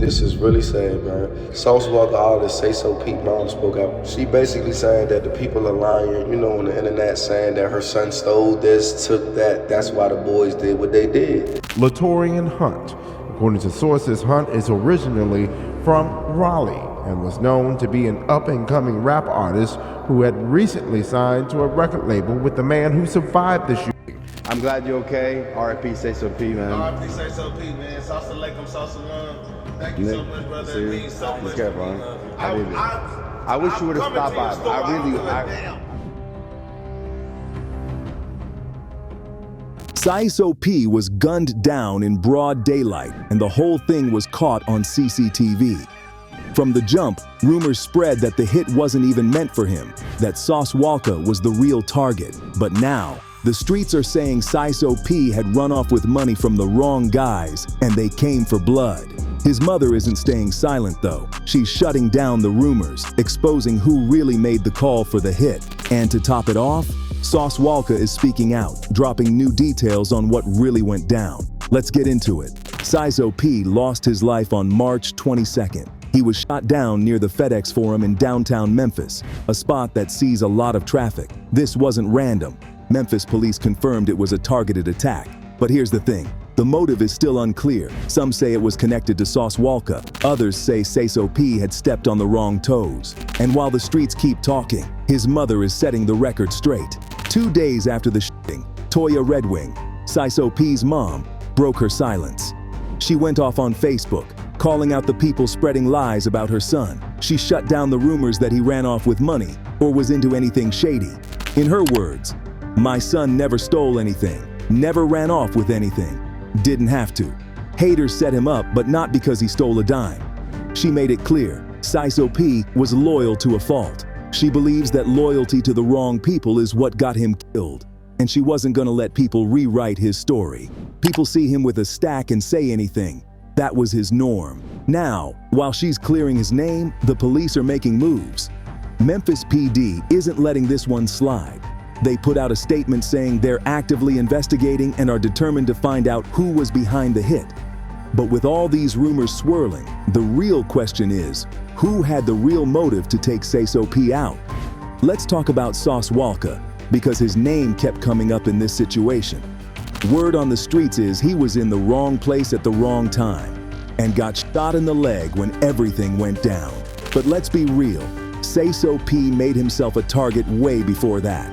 This is really sad, man. Sauce Walka artist Sayso P mom spoke out. She basically saying that the people are lying, you know, on the internet, saying that her son stole this, took that. That's why the boys did what they did. Latorian Hunt. According to sources, Hunt is originally from Raleigh and was known to be an up-and-coming rap artist who had recently signed to a record label with the man who survived the shooting. I'm glad you're okay. R.I.P. Sayso P, man. R.I.P. Sayso P, man. Salsa Lakem, Salsa Love. Thank you so much, brother. It means so much. I wish you would have stopped by. Sayso P was gunned down in broad daylight, and the whole thing was caught on CCTV. From the jump, rumors spread that the hit wasn't even meant for him, that Sauce Walka was the real target. But now, the streets are saying Sayso P had run off with money from the wrong guys, and they came for blood. His mother isn't staying silent though. She's shutting down the rumors, exposing who really made the call for the hit. And to top it off, Sauce Walka is speaking out, dropping new details on what really went down. Let's get into it. Sayso P lost his life on March 22nd. He was shot down near the FedEx Forum in downtown Memphis, a spot that sees a lot of traffic. This wasn't random. Memphis police confirmed it was a targeted attack. But here's the thing. The motive is still unclear. Some say it was connected to Sauce Walka. Others say Sayso P had stepped on the wrong toes. And while the streets keep talking, his mother is setting the record straight. 2 days after the shooting, Toya Red Wing, Sayso P's mom, broke her silence. She went off on Facebook, calling out the people spreading lies about her son. She shut down the rumors that he ran off with money or was into anything shady. In her words, "My son never stole anything, never ran off with anything. Didn't have to. Haters set him up, but not because he stole a dime." She made it clear, Sayso P was loyal to a fault. She believes that loyalty to the wrong people is what got him killed, and she wasn't gonna let people rewrite his story. People see him with a stack and say anything. That was his norm. Now, while she's clearing his name, the police are making moves. Memphis PD isn't letting this one slide. They put out a statement saying they're actively investigating and are determined to find out who was behind the hit. But with all these rumors swirling, the real question is, who had the real motive to take Sayso P out? Let's talk about Sauce Walka, because his name kept coming up in this situation. Word on the streets is he was in the wrong place at the wrong time and got shot in the leg when everything went down. But let's be real, Sayso P made himself a target way before that.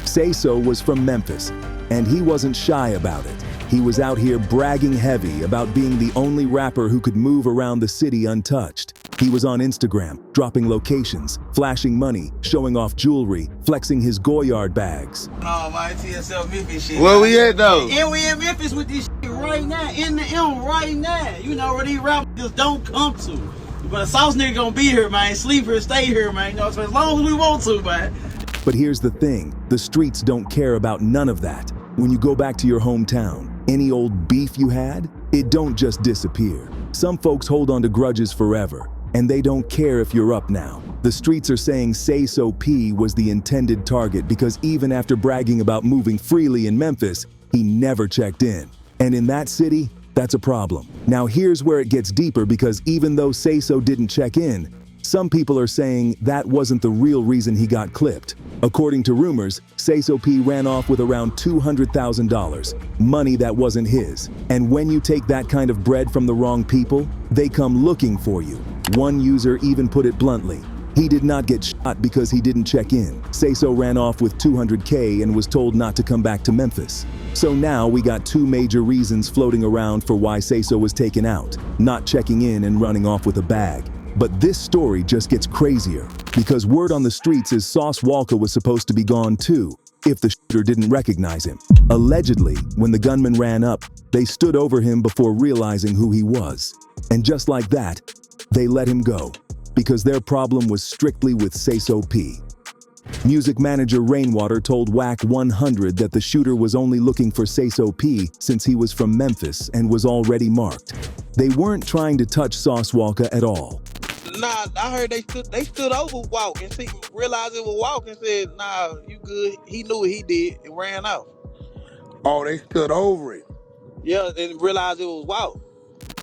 Sayso was from Memphis, and he wasn't shy about it. He was out here bragging heavy about being the only rapper who could move around the city untouched. He was on Instagram, dropping locations, flashing money, showing off jewelry, flexing his Goyard bags. Oh, my TSL Memphis shit. Where we at though? And we in Memphis with this shit right now, in the M right now. You know where these rappers just don't come to. But a Sauce nigga gonna be here, man. Sleep here, stay here, man. You know, so as long as we want to, man. But here's the thing, the streets don't care about none of that. When you go back to your hometown, any old beef you had, it don't just disappear. Some folks hold on to grudges forever, and they don't care if you're up now. The streets are saying Sayso P was the intended target because even after bragging about moving freely in Memphis, he never checked in. And in that city, that's a problem. Now here's where it gets deeper, because even though Sayso didn't check in, some people are saying that wasn't the real reason he got clipped. According to rumors, Sayso P ran off with around $200,000, money that wasn't his. And when you take that kind of bread from the wrong people, they come looking for you. One user even put it bluntly, he did not get shot because he didn't check in. Sayso ran off with $200K and was told not to come back to Memphis. So now we got two major reasons floating around for why Sayso was taken out, not checking in and running off with a bag. But this story just gets crazier, because word on the streets is Sauce Walka was supposed to be gone too, if the shooter didn't recognize him. Allegedly, when the gunman ran up, they stood over him before realizing who he was. And just like that, they let him go, because their problem was strictly with Sayso P. Music manager Rainwater told WAC 100 that the shooter was only looking for Sayso P since he was from Memphis and was already marked. They weren't trying to touch Sauce Walka at all. Nah, I heard they stood over Walk and realized it was Walk and said, "Nah, you good." He knew what he did and ran out. Oh, they stood over it. Yeah, and realized it was Walk.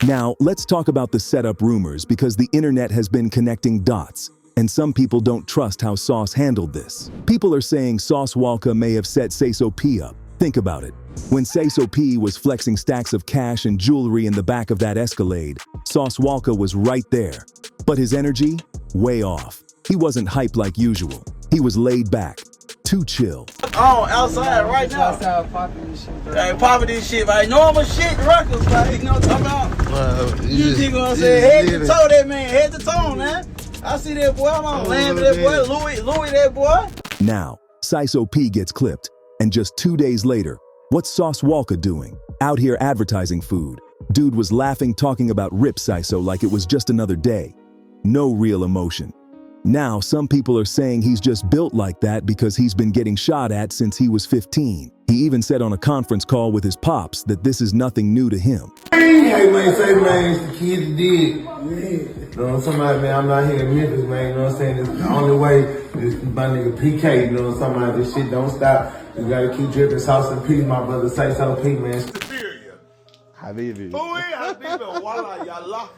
Now, let's talk about the setup rumors because the internet has been connecting dots, and some people don't trust how Sauce handled this. People are saying Sauce Walka may have set Sayso P up. Think about it. When Sayso P was flexing stacks of cash and jewelry in the back of that Escalade, Sauce Walka was right there. But his energy? Way off. He wasn't hyped like usual. He was laid back. Too chill. Oh, outside right now. Outside popping this shit. Hey, popping this shit, like normal shit, records, like, you know what I'm talking about? You see what I'm saying? Head to toe, that man, head to toe, man. I see that boy, I'm on land with that boy, Louis that boy. Now, Sayso P gets clipped, and just 2 days later, what's Sauce Walka doing? Out here advertising food. Dude was laughing, talking about Rip Sayso like it was just another day. No real emotion. Now, some people are saying he's just built like that because he's been getting shot at since he was 15. He even said on a conference call with his pops that this is nothing new to him. Hey man, say man, it's the kids that did. You know, somebody, man, I'm not here in Memphis, man, you know what I'm saying? It's the only way is my nigga PK, you know, somebody, this shit don't stop. You gotta keep dripping sauce and P, my brother, Sayso P, man. Habibi. Wallah, yallah.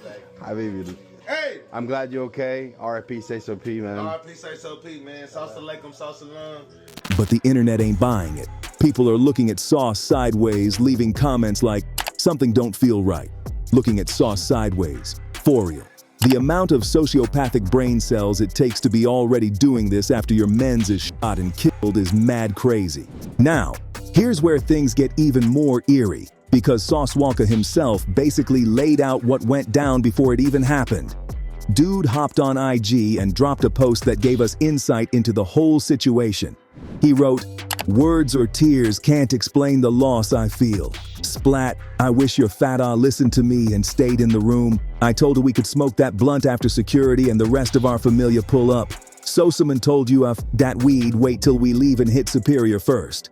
Habibi. Hey! I'm glad you're okay. R.I.P. Sayso P, man. R.I.P. Sayso P, man. Sauce alaikum, sauce salam. But the internet ain't buying it. People are looking at Sauce sideways, leaving comments like, something don't feel right. Looking at Sauce sideways. For real. The amount of sociopathic brain cells it takes to be already doing this after your mens is shot and killed is mad crazy. Now, here's where things get even more eerie, because Sauce Walka himself basically laid out what went down before it even happened. Dude hopped on IG and dropped a post that gave us insight into the whole situation. He wrote, "Words or tears can't explain the loss I feel. Splat, I wish your fat listened to me and stayed in the room. I told her we could smoke that blunt after security and the rest of our familia pull up. Sosaman told you that weed wait till we leave and hit Superior first."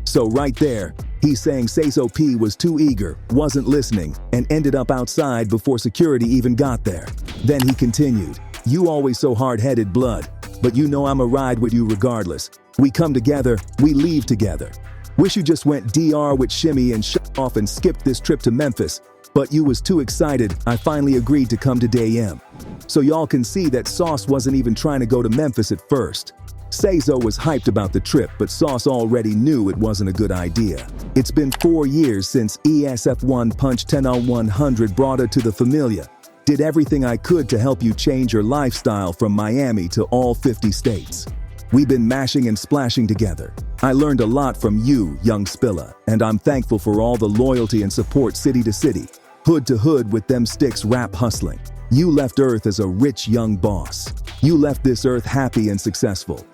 So right there, he's saying Sayso P was too eager, wasn't listening, and ended up outside before security even got there. Then he continued, "You always so hard-headed, blood, but you know I'ma ride with you regardless. We come together, we leave together. Wish you just went DR with Shimmy and shut off and skipped this trip to Memphis, but you was too excited, I finally agreed to come to Day-M." So y'all can see that Sauce wasn't even trying to go to Memphis at first. Sayso was hyped about the trip, but Sauce already knew it wasn't a good idea. It's been 4 years since ESF1 Punch 10 on 100 brought her to the Familia. Did everything I could to help you change your lifestyle from Miami to all 50 states. We've been mashing and splashing together. I learned a lot from you, young Spilla, and I'm thankful for all the loyalty and support city to city, hood to hood with them sticks rap hustling. You left Earth as a rich young boss. You left this Earth happy and successful.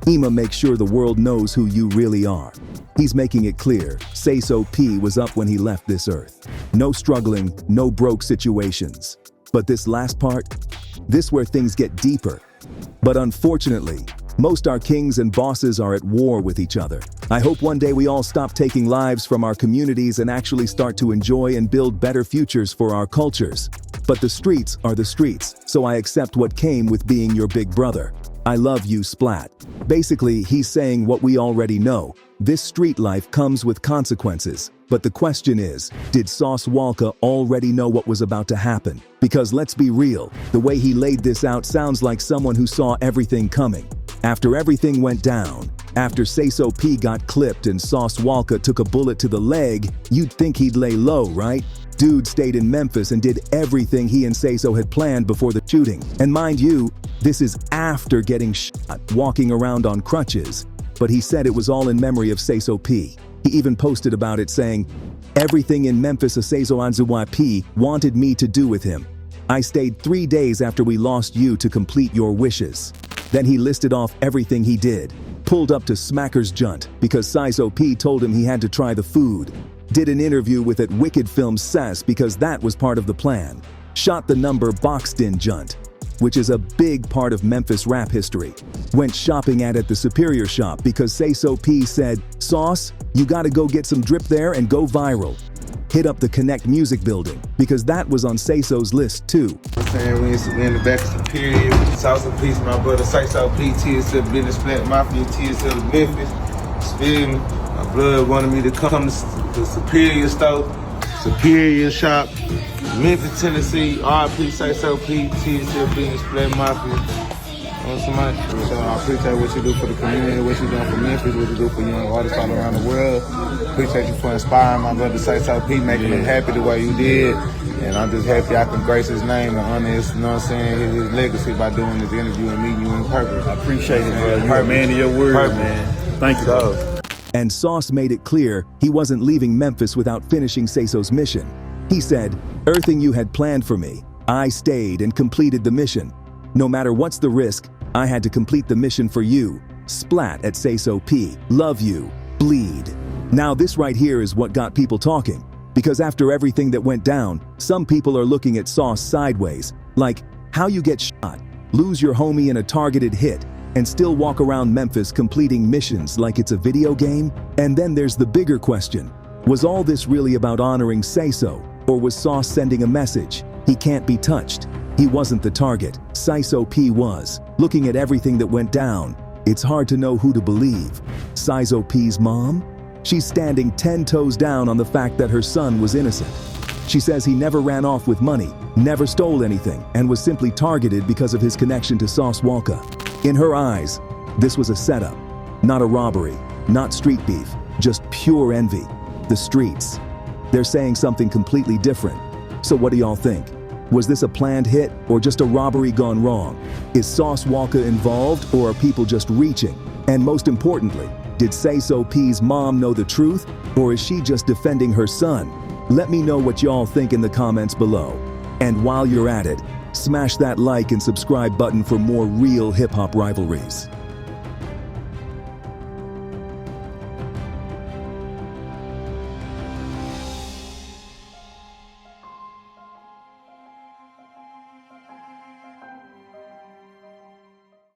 Ima makes sure the world knows who you really are. He's making it clear, Sayso P was up when he left this Earth. No struggling, no broke situations. But this last part, this where things get deeper. But unfortunately, most our kings and bosses are at war with each other. I hope one day we all stop taking lives from our communities and actually start to enjoy and build better futures for our cultures. But the streets are the streets, so I accept what came with being your big brother. I love you, Splat. Basically, he's saying what we already know. This street life comes with consequences. But the question is, did Sauce Walka already know what was about to happen? Because let's be real, the way he laid this out sounds like someone who saw everything coming. After everything went down, after Sayso P got clipped and Sauce Walka took a bullet to the leg, you'd think he'd lay low, right? Dude stayed in Memphis and did everything he and Sayso had planned before the shooting. And mind you, this is after getting shot, walking around on crutches. But he said it was all in memory of Sayso P. He even posted about it saying, "Everything in Memphis a Sayso Anzuwa P wanted me to do with him. I stayed 3 days after we lost you to complete your wishes." Then he listed off everything he did. Pulled up to Smacker's Junt because Sayso P told him he had to try the food. Did an interview with at Wicked Film Sass because that was part of the plan. Shot the number Boxed In Junt, which is a big part of Memphis rap history. Went shopping at the Superior shop because Sayso P said, "Sauce, you gotta go get some drip there and go viral." Hit up the Connect Music Building because that was on Sayso's list too. I'm saying we in the back of Superior, Sauce and Peace, my brother Sayso P, tears to the business plant mafia, tears to the Memphis. Spin me. My blood wanted me to come to the Superior store. Superior Shop, Memphis, Tennessee, RIP Sayso P, TCB, and Split Mafia. So I appreciate what you do for the community, what you doing for Memphis, what you do for young artists all around the world. Appreciate you for inspiring my brother Sayso P, making him happy the way you did. And I'm just happy I can grace his name and honor his, you know what I'm saying, his legacy by doing this interview and meeting you in person. I appreciate it, bro. You're a man of your word, man. Thank you, bro. And Sauce made it clear he wasn't leaving Memphis without finishing Sayso's mission. He said, "Everything you had planned for me, I stayed and completed the mission. No matter what's the risk, I had to complete the mission for you. Splat at Sayso P. Love you. Bleed." Now this right here is what got people talking. Because after everything that went down, some people are looking at Sauce sideways. Like, how you get shot, lose your homie in a targeted hit, and still walk around Memphis completing missions like it's a video game? And then there's the bigger question. Was all this really about honoring Sayso? Or was Sauce sending a message? He can't be touched. He wasn't the target. Sayso P was. Looking at everything that went down, it's hard to know who to believe. Sayso P's mom? She's standing 10 toes down on the fact that her son was innocent. She says he never ran off with money, never stole anything, and was simply targeted because of his connection to Sauce Walka. In her eyes, this was a setup, not a robbery, not street beef, just pure envy. The streets. They're saying something completely different. So what do y'all think? Was this a planned hit or just a robbery gone wrong? Is Sauce Walka involved or are people just reaching? And most importantly, did Sayso P's mom know the truth or is she just defending her son? Let me know what y'all think in the comments below. And while you're at it, smash that like and subscribe button for more real hip-hop rivalries.